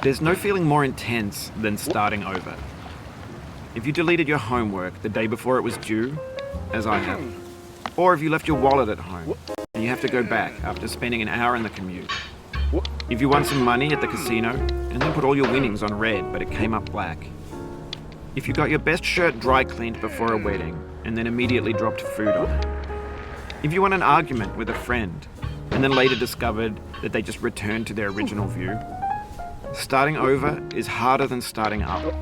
There's no feeling more intense than starting over. If you deleted your homework the day before it was due, as I have, or if you left your wallet at home and you have to go back after spending an hour in the commute. If you won some money at the casino and then put all your winnings on red but it came up black. If you got your best shirt dry cleaned before a wedding and then immediately dropped food on it. If you won an argument with a friend and then later discovered that they just returned to their original view. Starting over is harder than starting up.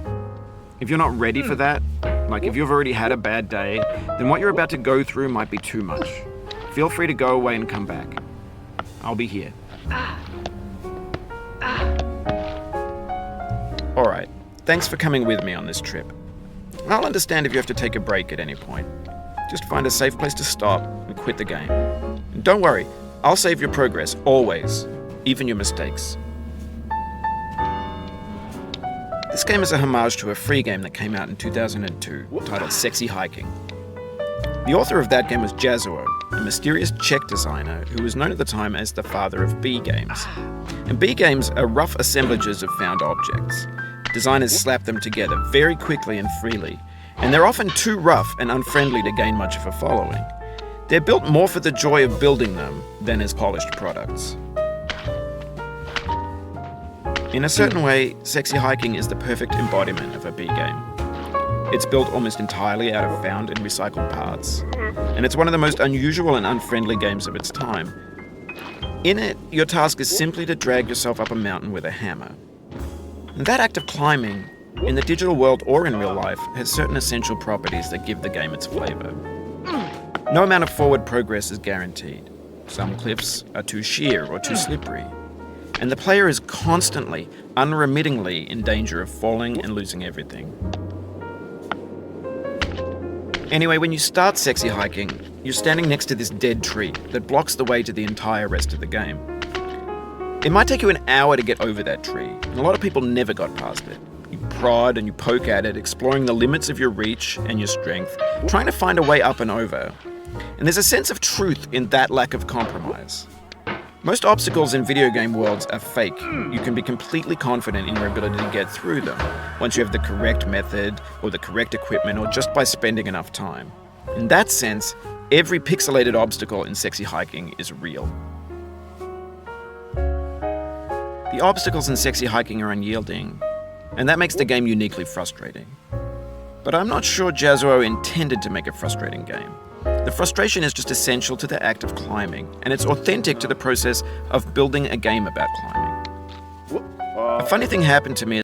If you're not ready for that, like if you've already had a bad day, then what you're about to go through might be too much. Feel free to go away and come back. I'll be here. Alright, thanks for coming with me on this trip. I'll understand if you have to take a break at any point. Just find a safe place to stop and quit the game. And don't worry, I'll save your progress, always, even your mistakes. This game is a homage to a free game that came out in 2002, titled Sexy Hiking. The author of that game was Jazuo, a mysterious Czech designer who was known at the time as the father of B games. And B games are rough assemblages of found objects. Designers slap them together very quickly and freely, and they're often too rough and unfriendly to gain much of a following. They're built more for the joy of building them than as polished products. In a certain way, Sexy Hiking is the perfect embodiment of a B game. It's built almost entirely out of found and recycled parts, and it's one of the most unusual and unfriendly games of its time. In it, your task is simply to drag yourself up a mountain with a hammer. And that act of climbing, in the digital world or in real life, has certain essential properties that give the game its flavor. No amount of forward progress is guaranteed. Some cliffs are too sheer or too slippery. And the player is constantly, unremittingly in danger of falling and losing everything. Anyway, when you start Sexy Hiking, you're standing next to this dead tree that blocks the way to the entire rest of the game. It might take you an hour to get over that tree, and a lot of people never got past it. You prod and you poke at it, exploring the limits of your reach and your strength, trying to find a way up and over. And there's a sense of truth in that lack of compromise. Most obstacles in video game worlds are fake. You can be completely confident in your ability to get through them once you have the correct method or the correct equipment or just by spending enough time. In that sense, every pixelated obstacle in Sexy Hiking is real. The obstacles in Sexy Hiking are unyielding, and that makes the game uniquely frustrating. But I'm not sure Jazuo intended to make a frustrating game. The frustration is just essential to the act of climbing, and it's authentic to the process of building a game about climbing. A funny thing happened to me